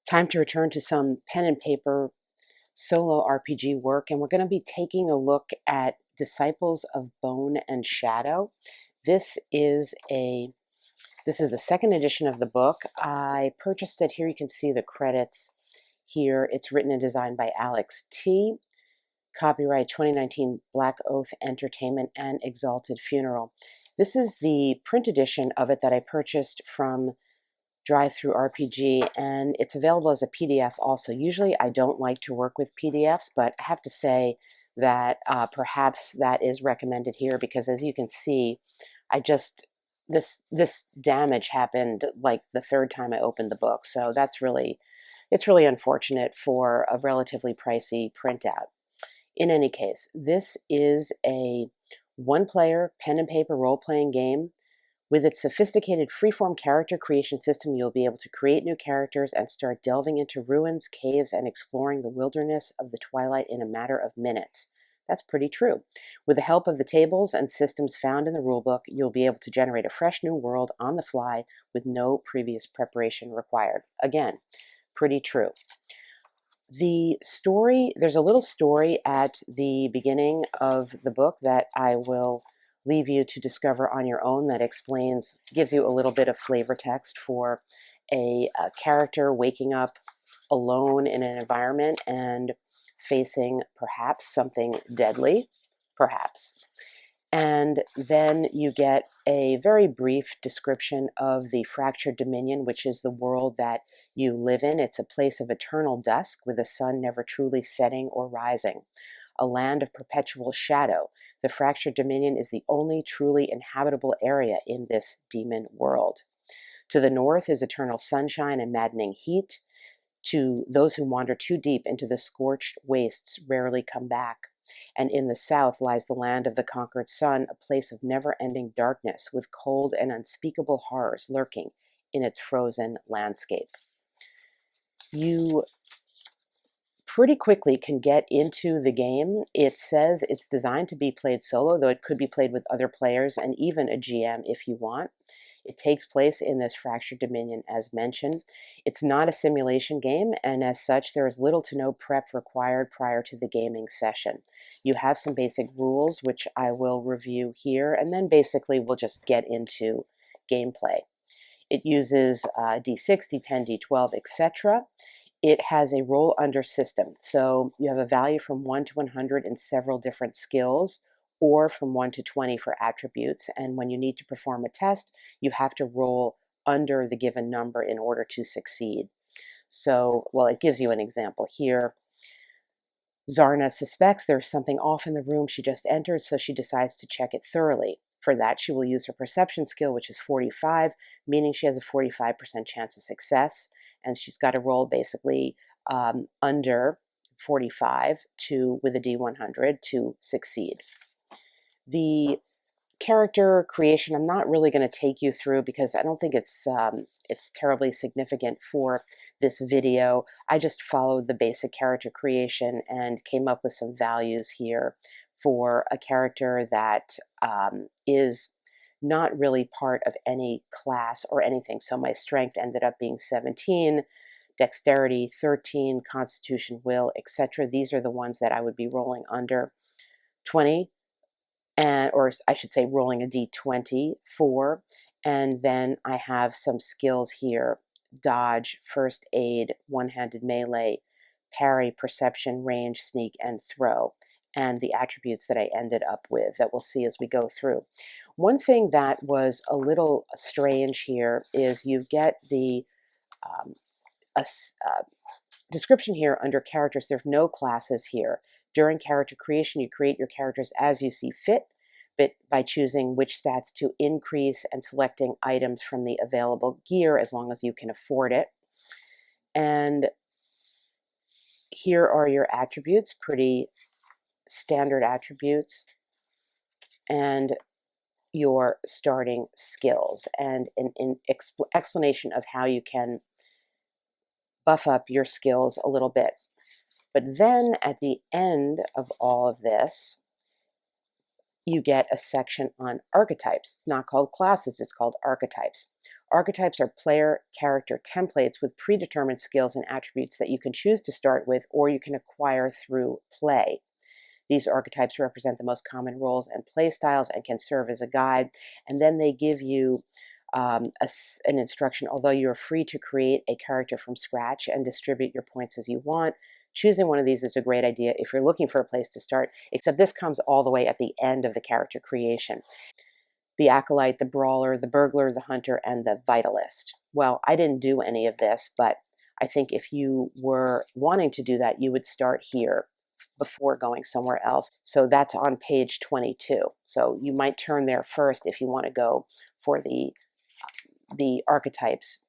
Time to return to some pen and paper solo RPG work, and we're going to be taking a look at Disciples of Bone and Shadow. This is the second edition of the book. I purchased it. Here you can see the credits here. It's written and designed by Alex T. Copyright 2019 Black Oath Entertainment and Exalted Funeral. This is the print edition of it that I purchased from Drive-Through RPG, and it's available as a PDF also. Usually I don't like to work with PDFs, but I have to say that perhaps that is recommended here, because as you can see, this damage happened like the third time I opened the book, so it's really unfortunate for a relatively pricey printout. In any case, this is a one-player pen and paper role-playing game. With its sophisticated freeform character creation system, you'll be able to create new characters and start delving into ruins, caves, and exploring the wilderness of the Twilight in a matter of minutes. That's pretty true. With the help of the tables and systems found in the rulebook, you'll be able to generate a fresh new world on the fly with no previous preparation required. Again, pretty true. There's a little story at the beginning of the book that I will leave you to discover on your own, that gives you a little bit of flavor text for a character waking up alone in an environment and facing perhaps something deadly, perhaps. And then you get a very brief description of the Fractured Dominion, which is the world that you live in. It's a place of eternal dusk with the sun never truly setting or rising, a land of perpetual shadow. The Fractured Dominion is the only truly inhabitable area in this demon world. To the north is eternal sunshine and maddening heat. To those who wander too deep into the scorched wastes rarely come back. And in the south lies the land of the conquered sun, a place of never-ending darkness with cold and unspeakable horrors lurking in its frozen landscape. You pretty quickly can get into the game. It says it's designed to be played solo, though it could be played with other players and even a GM if you want. It takes place in this Fractured Dominion, as mentioned. It's not a simulation game, and as such, there is little to no prep required prior to the gaming session. You have some basic rules, which I will review here, and then basically we'll just get into gameplay. It uses D6, D10, D12, etc. It has a roll under system, so you have a value from 1 to 100 in several different skills, or from 1 to 20 for attributes. And when you need to perform a test, you have to roll under the given number in order to succeed. So, well, it gives you an example here. Zarna suspects there's something off in the room she just entered, so she decides to check it thoroughly. For that, she will use her perception skill, which is 45, meaning she has a 45% chance of success. And she's got to roll basically under 45 with a D100 to succeed. The character creation, I'm not really going to take you through because I don't think it's terribly significant for this video. I just followed the basic character creation and came up with some values here for a character that is not really part of any class or anything. So my strength ended up being 17, dexterity 13, constitution, will, etc. These are the ones that I would be rolling under 20. Or I should say rolling a d20 for, and then I have some skills here: dodge, first aid, one-handed melee, parry, perception, range, sneak, and throw, and the attributes that I ended up with that we'll see as we go through. One thing that was a little strange here is you get the description here under characters. There's no classes here. During character creation, you create your characters as you see fit, but by choosing which stats to increase and selecting items from the available gear as long as you can afford it. And here are your attributes, pretty standard attributes, and your starting skills, and an explanation of how you can buff up your skills a little bit. But then at the end of all of this, you get a section on archetypes. It's not called classes, it's called archetypes. Archetypes are player character templates with predetermined skills and attributes that you can choose to start with or you can acquire through play. These archetypes represent the most common roles and play styles and can serve as a guide. And then they give you an instruction. Although you're free to create a character from scratch and distribute your points as you want, choosing one of these is a great idea if you're looking for a place to start, except this comes all the way at the end of the character creation. The Acolyte, the Brawler, the Burglar, the Hunter, and the Vitalist. Well, I didn't do any of this, but I think if you were wanting to do that, you would start here before going somewhere else. So that's on page 22. So you might turn there first if you want to go for the archetypes.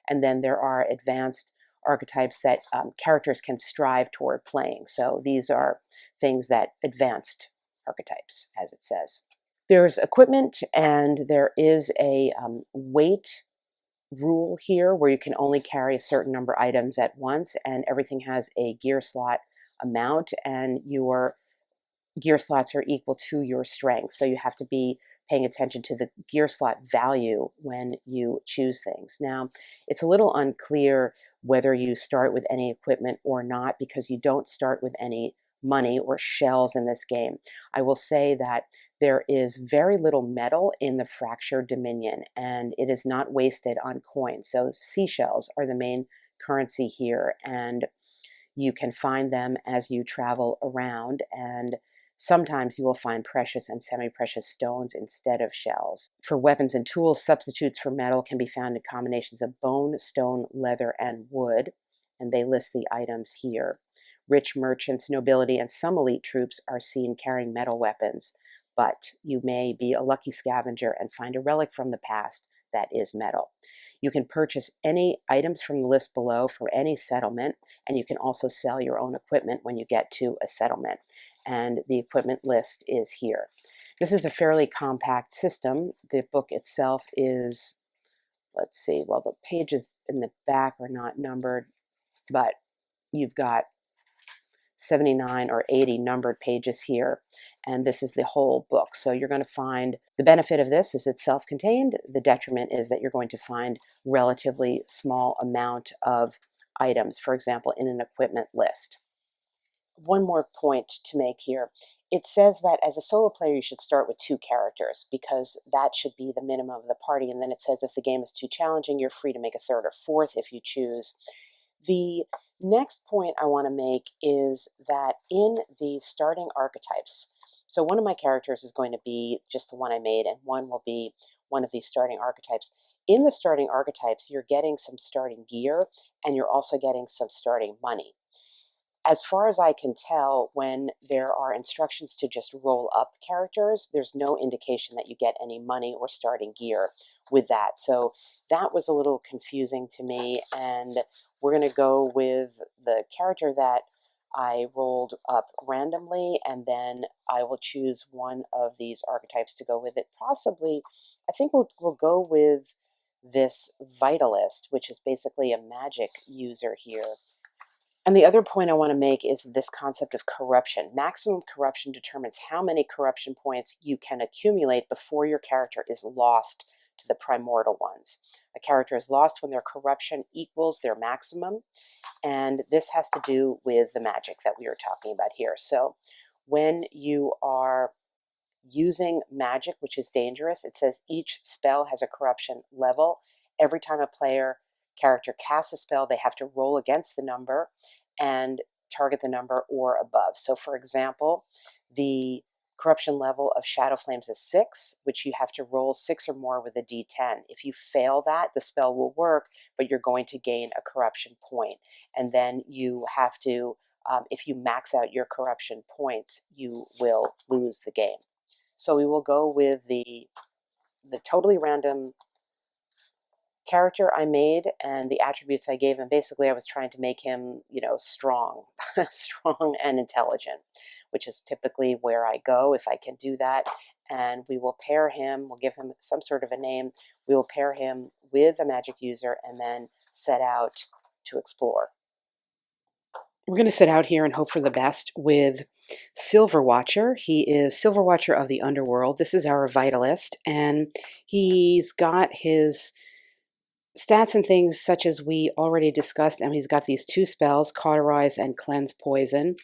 And then there are advanced archetypes that characters can strive toward playing. So these are things that advanced archetypes, as it says. There's equipment, and there is a weight rule here where you can only carry a certain number of items at once, and everything has a gear slot amount, and your gear slots are equal to your strength. So you have to be paying attention to the gear slot value when you choose things. Now, it's a little unclear whether you start with any equipment or not because you don't start with any money or shells in this game. I will say that there is very little metal in the Fractured Dominion, and it is not wasted on coins. So seashells are the main currency here, and you can find them as you travel around, and sometimes you will find precious and semi-precious stones instead of shells. For weapons and tools, substitutes for metal can be found in combinations of bone, stone, leather, and wood, and they list the items here. Rich merchants, nobility, and some elite troops are seen carrying metal weapons, but you may be a lucky scavenger and find a relic from the past that is metal. You can purchase any items from the list below for any settlement, and you can also sell your own equipment when you get to a settlement. And the equipment list is here. This is a fairly compact system. The book itself is, let's see, well, the pages in the back are not numbered, but you've got 79 or 80 numbered pages here, and this is the whole book. So you're going to find the benefit of this is it's self-contained. The detriment is that you're going to find relatively small amount of items, for example, in an equipment list. One more point to make here. It says that as a solo player, you should start with 2 characters because that should be the minimum of the party. And then it says if the game is too challenging, you're free to make a 3rd or 4th if you choose. The next point I want to make is that in the starting archetypes, so one of my characters is going to be just the one I made, and one will be one of these starting archetypes. In the starting archetypes, you're getting some starting gear, and you're also getting some starting money. As far as I can tell, when there are instructions to just roll up characters, there's no indication that you get any money or starting gear with that. So that was a little confusing to me, and we're going to go with the character that I rolled up randomly, and then I will choose one of these archetypes to go with it. Possibly, I think we'll go with this Vitalist, which is basically a magic user here. And the other point I want to make is this concept of corruption. Maximum corruption determines how many corruption points you can accumulate before your character is lost to the primordial ones. A character is lost when their corruption equals their maximum, and this has to do with the magic that we were talking about here. So when you are using magic, which is dangerous, it says each spell has a corruption level. Every time a player character casts a spell, they have to roll against the number and target the number or above. So for example, the corruption level of Shadow Flames is 6, which you have to roll 6 or more with a d10. If you fail that, the spell will work, but you're going to gain a corruption point. And then you have to, if you max out your corruption points, you will lose the game. So we will go with the totally random character I made and the attributes I gave him. Basically, I was trying to make him, strong, strong and intelligent, which is typically where I go if I can do that. And we will pair him, we'll give him some sort of a name, we will pair him with a magic user and then set out to explore. We're going to set out here and hope for the best with Silver Watcher. He is Silver Watcher of the Underworld. This is our Vitalist, and he's got his stats and things such as we already discussed, and he's got these 2 spells, Cauterize and Cleanse Poison,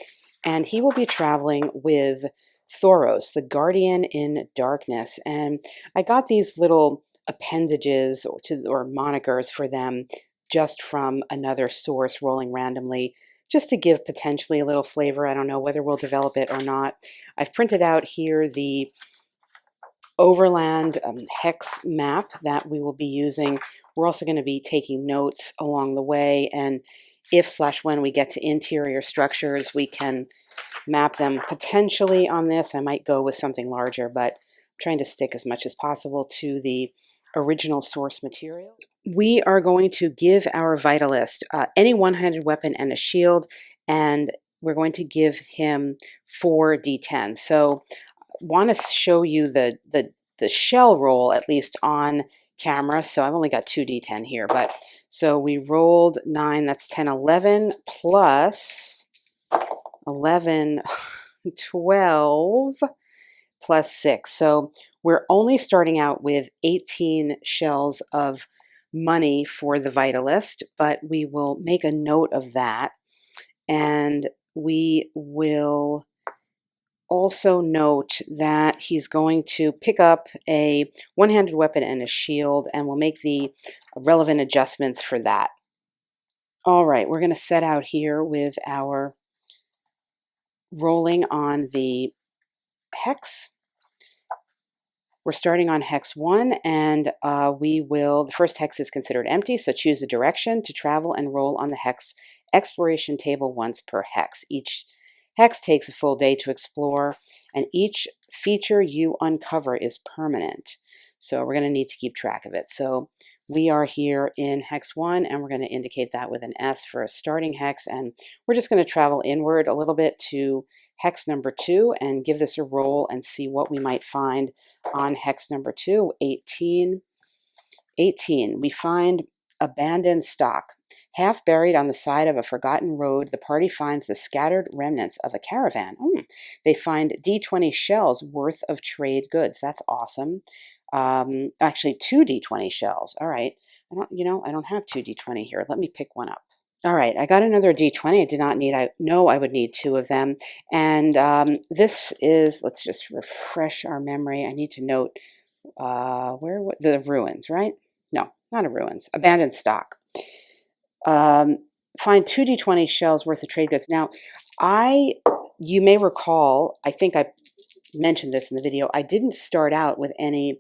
and he will be traveling with Thoros, the Guardian in Darkness. And I got these little appendages or monikers for them just from another source, rolling randomly, just to give potentially a little flavor. I don't know whether we'll develop it or not. I've printed out here the overland hex map that we will be using. We're also going to be taking notes along the way, and if/when we get to interior structures, we can map them potentially on this. I might go with something larger, but I'm trying to stick as much as possible to the original source material. We are going to give our Vitalist any one-handed weapon and a shield, and we're going to give him 4d10. So want to show you the shell roll, at least on camera. So I've only got 2d10 here, but so we rolled 9, that's 10, 11, plus 11, 12, plus 6. So we're only starting out with 18 shells of money for the Vitalist, but we will make a note of that, and we will also note that he's going to pick up a one-handed weapon and a shield, and we'll make the relevant adjustments for that. All right, we're going to set out here with our rolling on the hex. We're starting on hex 1, and the first hex is considered empty, so choose a direction to travel and roll on the hex exploration table once per hex. Each hex takes a full day to explore, and each feature you uncover is permanent. So we're going to need to keep track of it. So we are here in hex 1, and we're going to indicate that with an S for a starting hex, and we're just going to travel inward a little bit to hex number 2 and give this a roll and see what we might find on hex number 2. 18. We find abandoned stock. Half buried on the side of a forgotten road, the party finds the scattered remnants of a caravan. They find D20 shells worth of trade goods. That's awesome. Actually, 2 D20 shells. All right. I don't have 2 D20 here. Let me pick one up. All right, I got another D20. I did not need, I know I would need 2 of them. And this is, let's just refresh our memory. I need to note the ruins, right? No, not a ruins, abandoned stock. Find 2 D20 shells worth of trade goods. Now, you may recall, I think I mentioned this in the video, I didn't start out with any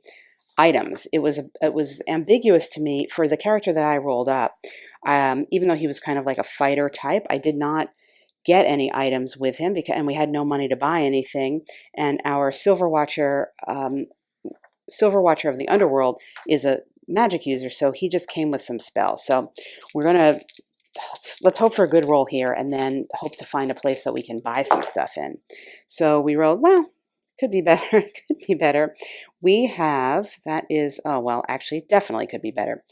items. It was ambiguous to me for the character that I rolled up. Even though he was kind of like a fighter type, I did not get any items with him and we had no money to buy anything. And our Silver Watcher of the Underworld is a magic user, so he just came with some spells. So let's hope for a good roll here, and then hope to find a place that we can buy some stuff in. So we rolled, well, could be better, could be better. We have, that is, oh, well, actually, definitely could be better.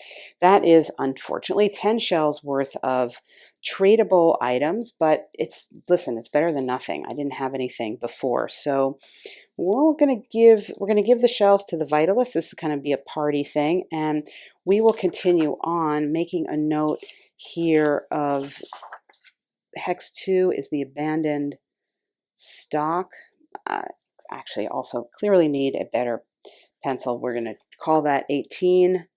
That is, unfortunately, 10 shells worth of tradable items, but listen, it's better than nothing. I didn't have anything before, so we're gonna give the shells to the Vitalist. This is going to be a party thing, and we will continue on making a note here of hex 2 is the abandoned stock. Actually, also clearly need a better pencil. We're going to call that 18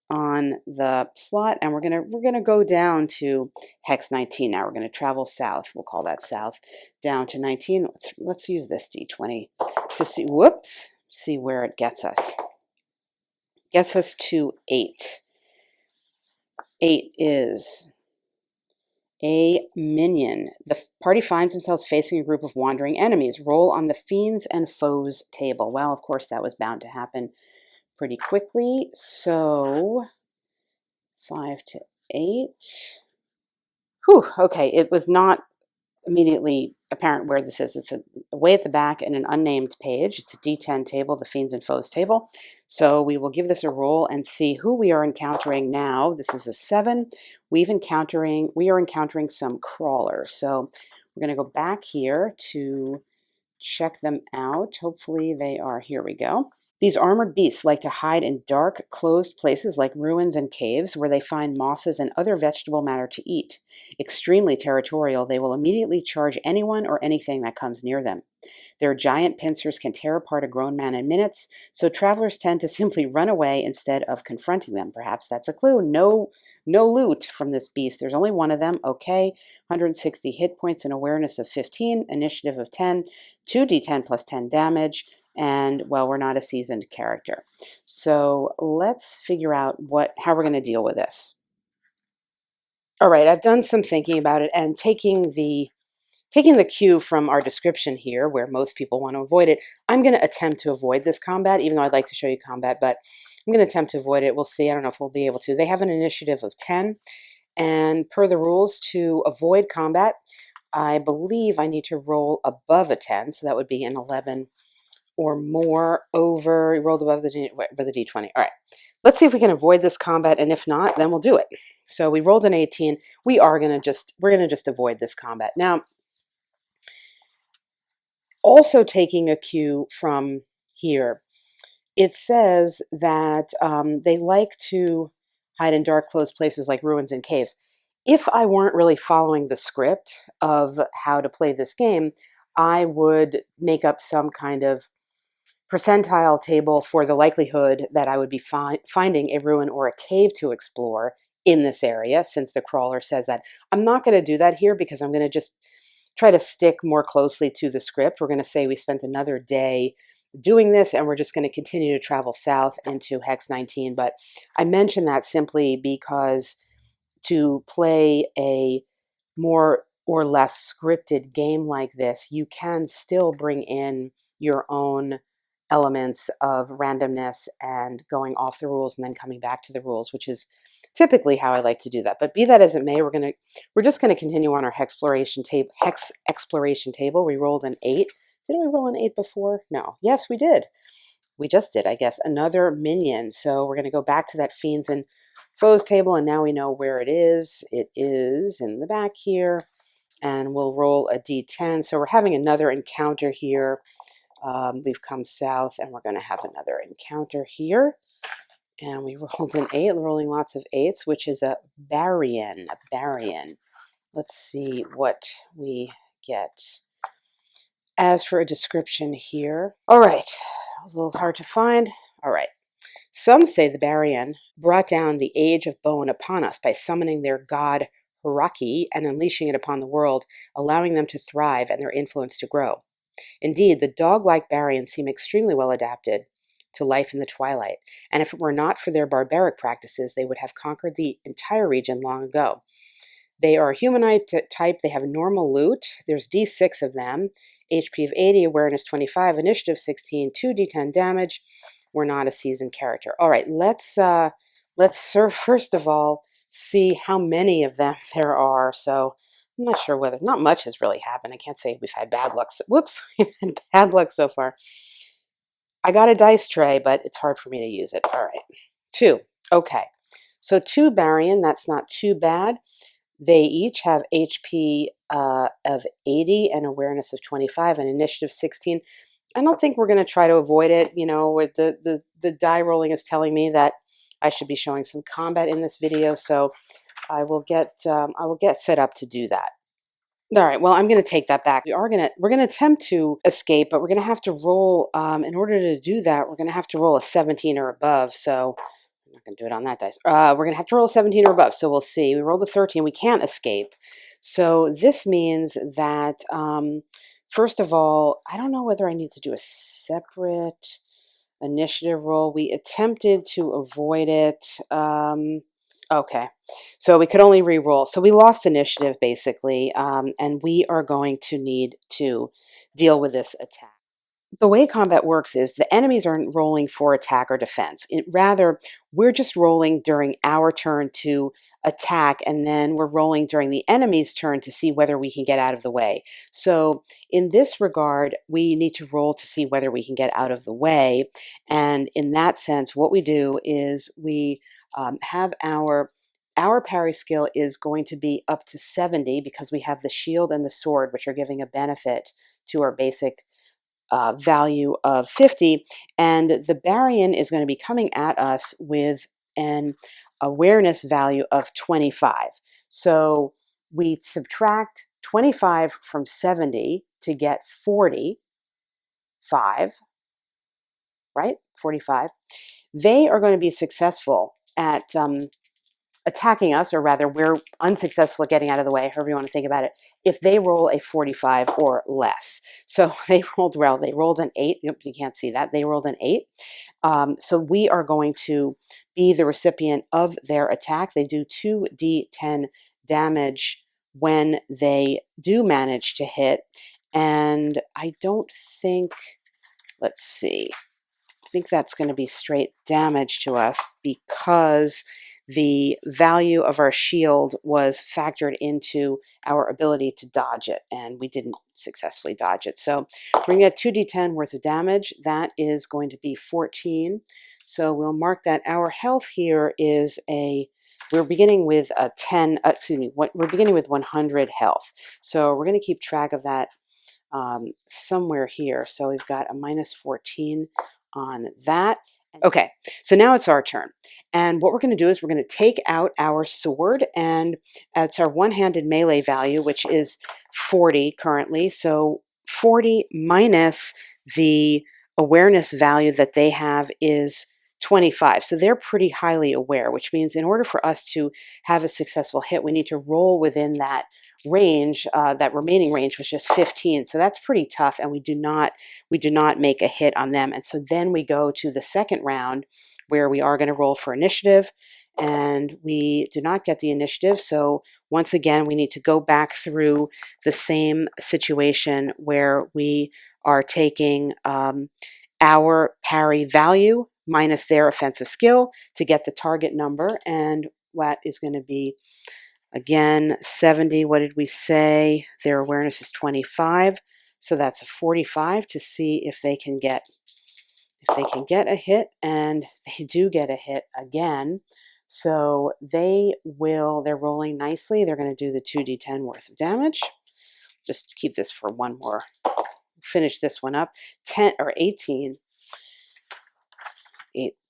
on the slot, and we're gonna go down to hex 19 now. We're going to travel south. We'll call that south, down to 19. Let's use this D20 to see where it gets us. Gets us to 8. 8 is a minion. The party finds themselves facing a group of wandering enemies. Roll on the Fiends and Foes table. Well, of course, that was bound to happen pretty quickly. So 5 to 8. Whew, okay, it was not immediately apparent where this is. It's way at the back in an unnamed page. It's a D10 table, the Fiends and Foes table. So we will give this a roll and see who we are encountering now. This is a 7. We are encountering some crawlers. So we're going to go back here to check them out. Hopefully they are, here we go. These armored beasts like to hide in dark, closed places like ruins and caves where they find mosses and other vegetable matter to eat. Extremely territorial, they will immediately charge anyone or anything that comes near them. Their giant pincers can tear apart a grown man in minutes, so travelers tend to simply run away instead of confronting them. Perhaps that's a clue. No loot from this beast. There's only one of them. Okay. 160 hit points and awareness of 15, initiative of 10, 2d10 plus 10 damage, and well, we're not a seasoned character. So let's figure out how we're going to deal with this. All right, I've done some thinking about it and taking the cue from our description here, where most people want to avoid it, I'm going to attempt to avoid this combat, even though I'd like to show you combat, but I'm going to attempt to avoid it. We'll see. I don't know if we'll be able to. They have an initiative of 10, and per the rules, to avoid combat, I believe I need to roll above a 10, so that would be an 11 or more over, rolled above the D20. All right, let's see if we can avoid this combat, and if not, then we'll do it. So we rolled an 18. We're going to just avoid this combat. Now, also taking a cue from here, it says that they like to hide in dark, closed places like ruins and caves. If I weren't really following the script of how to play this game, I would make up some kind of percentile table for the likelihood that I would be finding a ruin or a cave to explore in this area, since the crawler says that. I'm not going to do that here because I'm going to just try to stick more closely to the script. We're going to say we spent another day doing this, and we're just going to continue to travel south into Hex 19. But I mention that simply because to play a more or less scripted game like this, you can still bring in your own elements of randomness and going off the rules and then coming back to the rules, which is typically how I like to do that. But be that as it may, we're just going to continue on our hex exploration table. We rolled an 8. Didn't we roll an 8 before? No. Yes, we did. We just did, I guess. Another minion. So we're going to go back to that Fiends and Foes table, and now we know where it is. It is in the back here, and we'll roll a d10. So we're having another encounter here. We've come south, and we're going to have another encounter here. And we rolled an 8, rolling lots of 8s, which is a Barian. Let's see what we get. As for a description here, all right, it was a little hard to find. All right. Some say the Barian brought down the age of bone upon us by summoning their god Hiraki and unleashing it upon the world, allowing them to thrive and their influence to grow. Indeed, the dog-like Barians seem extremely well adapted to life in the twilight, and if it were not for their barbaric practices, they would have conquered the entire region long ago. They are a humanoid type. They have normal loot. There's D6 of them, HP of 80, awareness 25, initiative 16, 2d10 damage. We're not a seasoned character. All right, let's first of all see how many of them there are. So I'm not sure whether, not much has really happened. I can't say we've had bad luck. Whoops, we've had bad luck so far. I got a dice tray, but it's hard for me to use it. All right, 2. Okay, so 2 Barian, that's not too bad. They each have HP of 80 and awareness of 25 and initiative 16. I don't think we're going to try to avoid it. You know, with the die rolling is telling me that I should be showing some combat in this video, so I will get set up to do that. All right, well, I'm going to take that back. We're going to attempt to escape, but we're going to have to roll, in order to do that, we're going to have to roll a 17 or above, so I'm not going to do it on that dice. We're going to have to roll a 17 or above, so we'll see. We rolled a 13. We can't escape. So this means that, first of all, I don't know whether I need to do a separate initiative roll. We attempted to avoid it. Okay, so we could only re-roll. So we lost initiative, basically, and we are going to need to deal with this attack. The way combat works is the enemies aren't rolling for attack or defense. Rather, we're just rolling during our turn to attack, and then we're rolling during the enemy's turn to see whether we can get out of the way. So in this regard, we need to roll to see whether we can get out of the way. And in that sense, what we do is we have our parry skill is going to be up to 70 because we have the shield and the sword, which are giving a benefit to our basic value of 50, and the Baryon is going to be coming at us with an awareness value of 25. So we subtract 25 from 70 to get 45, right? 45. They are going to be successful at attacking us, or rather we're unsuccessful at getting out of the way, however you want to think about it, if they roll a 45 or less. So they rolled well. They rolled an 8. You can't see that. They rolled an 8. So we are going to be the recipient of their attack. They do 2d10 damage when they do manage to hit. And I don't think, let's see, I think that's going to be straight damage to us because the value of our shield was factored into our ability to dodge it, and we didn't successfully dodge it. So we're going to get 2d10 worth of damage. That is going to be 14. So we'll mark that our health here is we're beginning with a 10, we're beginning with 100 health. So we're going to keep track of that somewhere here. So we've got a minus 14 on that. Okay, so now it's our turn. And what we're going to do is we're going to take out our sword, and it's our one-handed melee value, which is 40 currently. So 40 minus the awareness value that they have is 25. So they're pretty highly aware, which means in order for us to have a successful hit, we need to roll within that range, that remaining range, which is 15. So that's pretty tough, and we do not make a hit on them. And so then we go to the second round where we are going to roll for initiative, and we do not get the initiative. So once again, we need to go back through the same situation where we are taking our parry value minus their offensive skill to get the target number, and that is going to be, again, 70. What did we say? Their awareness is 25, so that's a 45 to see if they can get a hit, and they do get a hit again. So they're rolling nicely. They're going to do the 2d10 worth of damage. Just keep this for one more. Finish this one up. 10 or 18.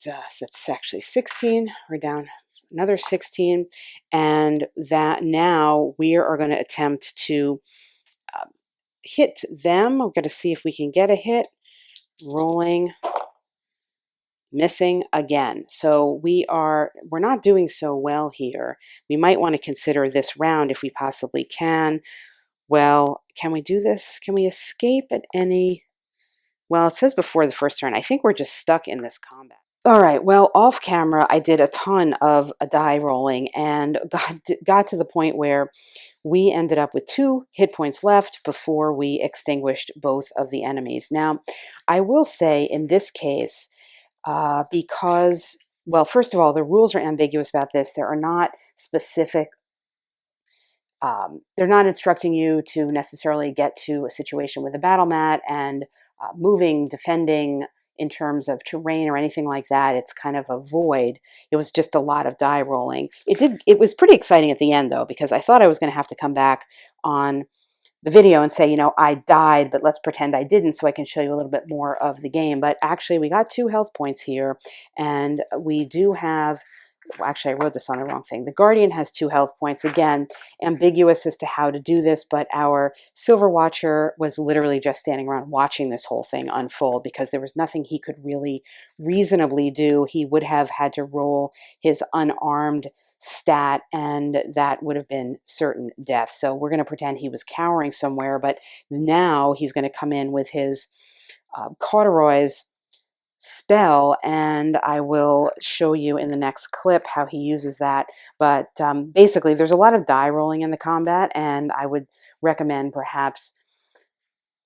That's actually 16. We're down another 16, and that now we are going to attempt to hit them. We're going to see if we can get a hit. Rolling, missing again. So we're not doing so well here. We might want to consider this round if we possibly can. Well, can we do this? Can we escape at any? Well, it says before the first turn. I think we're just stuck in this combat. All right, well, off camera, I did a ton of die rolling and got to the point where we ended up with 2 hit points left before we extinguished both of the enemies. Now, I will say in this case, because, well, first of all, the rules are ambiguous about this. There are not specific, they're not instructing you to necessarily get to a situation with a battle mat and moving, defending, in terms of terrain or anything like that. It's kind of a void. It was just a lot of die rolling. It was pretty exciting at the end, though, because I thought I was going to have to come back on the video and say, I died, but let's pretend I didn't so I can show you a little bit more of the game. But actually, we got 2 health points here, and we do have, well, actually, I wrote this on the wrong thing. The Guardian has 2 health points. Again, ambiguous as to how to do this, but our Silver Watcher was literally just standing around watching this whole thing unfold because there was nothing he could really reasonably do. He would have had to roll his unarmed stat, and that would have been certain death. So we're going to pretend he was cowering somewhere, but now he's going to come in with his corduroys spell, and I will show you in the next clip how he uses that. But basically, there's a lot of die rolling in the combat, and I would recommend perhaps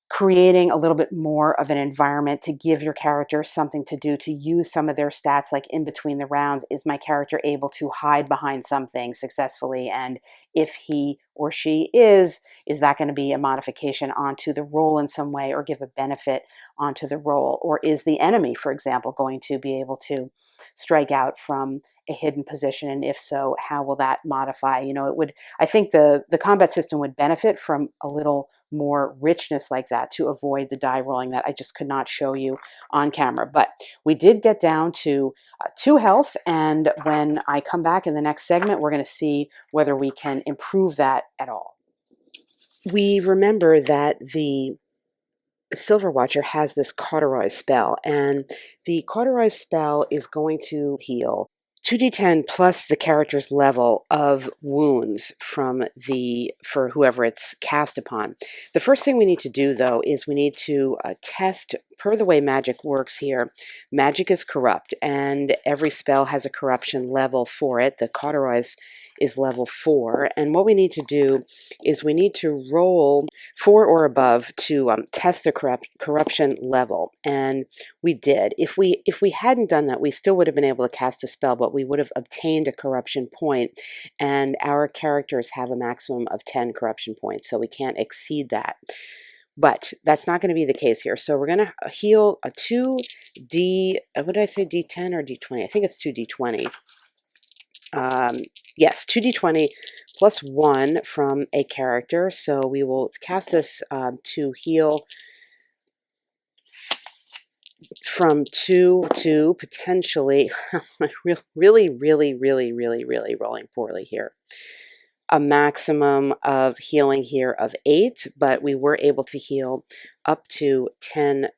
creating a little bit more of an environment to give your character something to do, to use some of their stats, like in between the rounds. Is my character able to hide behind something successfully? And if he or she is that going to be a modification onto the role in some way or give a benefit onto the role? Or is the enemy, for example, going to be able to strike out from a hidden position? And if so, how will that modify? It would, I think the combat system would benefit from a little more richness like that to avoid the die rolling that I just could not show you on camera. But we did get down to 2 health, and when I come back in the next segment, we're going to see whether we can improve that at all. We remember that the Silver Watcher has this cauterize spell, and the cauterize spell is going to heal 2d10 plus the character's level of wounds for whoever it's cast upon. The first thing we need to do, though, is we need to test, per the way magic works here. Magic is corrupt, and every spell has a corruption level for it. The cauterize is level 4, and what we need to do is we need to roll 4 or above to test the corruption level, and we did. If we hadn't done that, we still would have been able to cast a spell, but we would have obtained a corruption point, and our characters have a maximum of 10 corruption points, so we can't exceed that. But that's not going to be the case here. So we're going to heal a 2D, what did I say, D10 or D20? I think it's 2D20. Yes, 2d20 plus 1 from a character. So we will cast this to heal from 2 to potentially, really rolling poorly here. A maximum of healing here of 8, but we were able to heal up to 10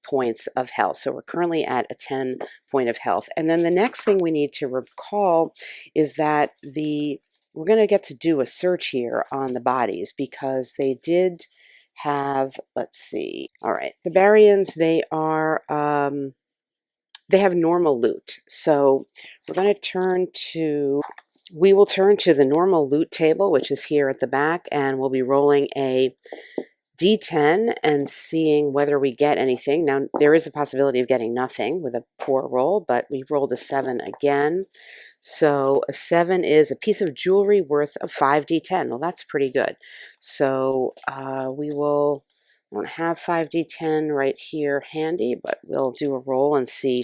points of health. So we're currently at a 10 point of health. And then the next thing we need to recall is that we're going to get to do a search here on the bodies, because they did have, let's see. All right. The Barians, they have normal loot. So we're going to we will turn to the normal loot table, which is here at the back, and we'll be rolling a D10 and seeing whether we get anything. Now, there is a possibility of getting nothing with a poor roll, but we rolled a 7 again. So a 7 is a piece of jewelry worth of 5d10. Well, that's pretty good. So I don't have 5d10 right here handy, but we'll do a roll and see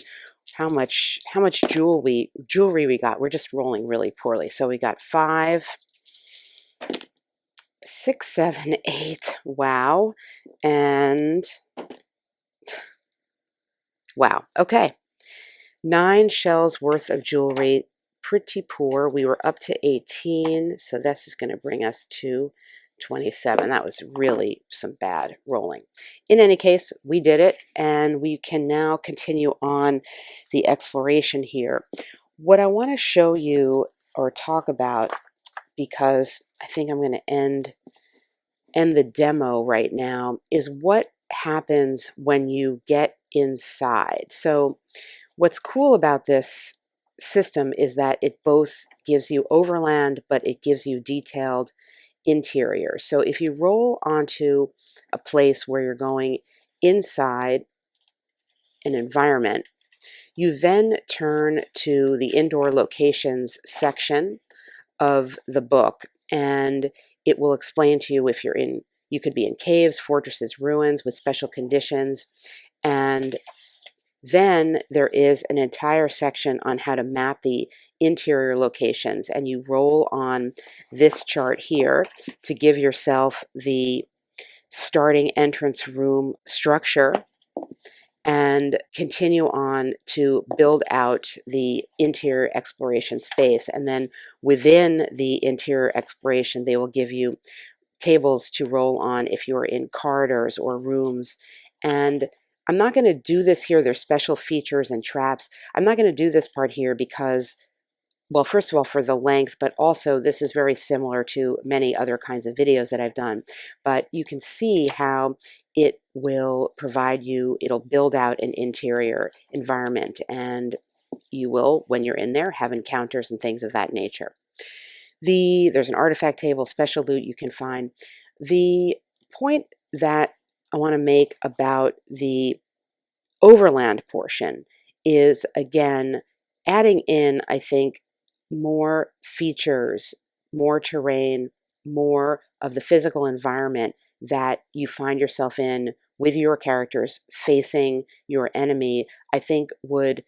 how much jewelry we got. We're just rolling really poorly. So we got 5, 6, 7, 8. Wow. And wow. Okay. 9 shells worth of jewelry. Pretty poor. We were up to 18. So this is going to bring us to 27. That was really some bad rolling. In any case, we did it, and we can now continue on the exploration here. What I want to show you or talk about, because I think I'm going to end the demo right now, is what happens when you get inside. So what's cool about this system is that it both gives you overland, but it gives you detailed interior. So if you roll onto a place where you're going inside an environment, you then turn to the indoor locations section of the book, and it will explain to you if you could be in caves, fortresses, ruins with special conditions. And then there is an entire section on how to map the interior locations, and you roll on this chart here to give yourself the starting entrance room structure and continue on to build out the interior exploration space. And then within the interior exploration, they will give you tables to roll on if you're in corridors or rooms. And I'm not going to do this here. There's special features and traps. I'm not going to do this part here because, well, first of all, for the length, but also this is very similar to many other kinds of videos that I've done. But you can see how it will provide you, it'll build out an interior environment, and you will, when you're in there, have encounters and things of that nature. There's an artifact table, special loot you can find. The point that I want to make about the overland portion is, again, adding in, I think, more features, more terrain, more of the physical environment that you find yourself in with your characters facing your enemy, I think would,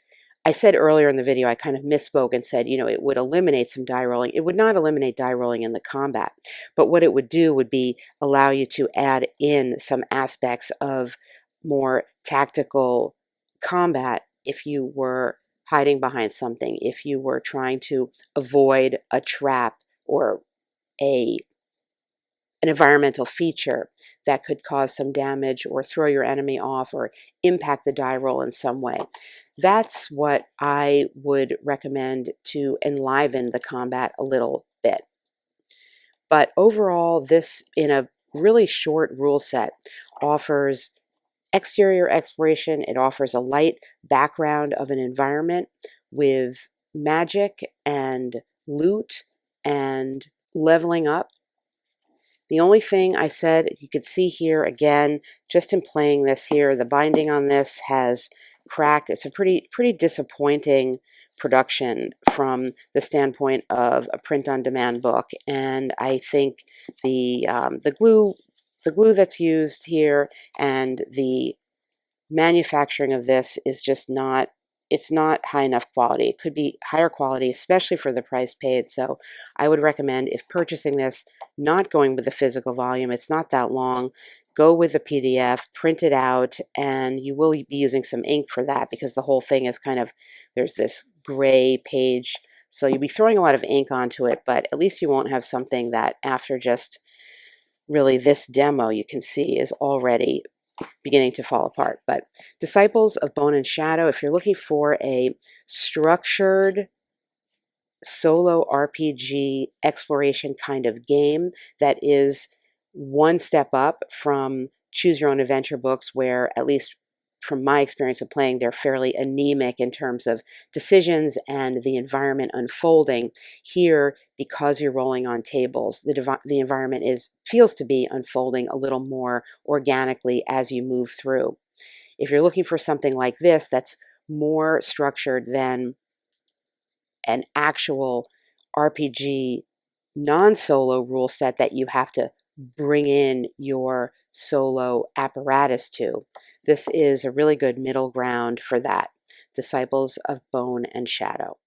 I said earlier in the video, I kind of misspoke and said, it would eliminate some die rolling. It would not eliminate die rolling in the combat, but what it would do would be allow you to add in some aspects of more tactical combat if you were hiding behind something, if you were trying to avoid a trap or a an environmental feature that could cause some damage or throw your enemy off or impact the die roll in some way. That's what I would recommend to enliven the combat a little bit. But overall, this, in a really short rule set, offers exterior exploration. It offers a light background of an environment with magic and loot and leveling up. The only thing I said, you could see here again, just in playing this here, the binding on this has cracked. It's a pretty disappointing production from the standpoint of a print-on-demand book, and I think the glue that's used here and the manufacturing of this is just not, it's not high enough quality. It could be higher quality, especially for the price paid. So I would recommend, if purchasing this, not going with the physical volume. It's not that long. Go with the PDF, print it out, and you will be using some ink for that because the whole thing is kind of, there's this gray page. So you'll be throwing a lot of ink onto it, but at least you won't have something that after just really this demo you can see is already beginning to fall apart. But Disciples of Bone and Shadow, if you're looking for a structured solo RPG exploration kind of game that is one step up from choose your own adventure books, where, at least from my experience of playing, they're fairly anemic in terms of decisions and the environment unfolding. Here, because you're rolling on tables, the environment feels to be unfolding a little more organically as you move through. If you're looking for something like this that's more structured than an actual RPG non-solo rule set that you have to bring in your solo apparatus to, this is a really good middle ground for that. Disciples of Bone and Shadow.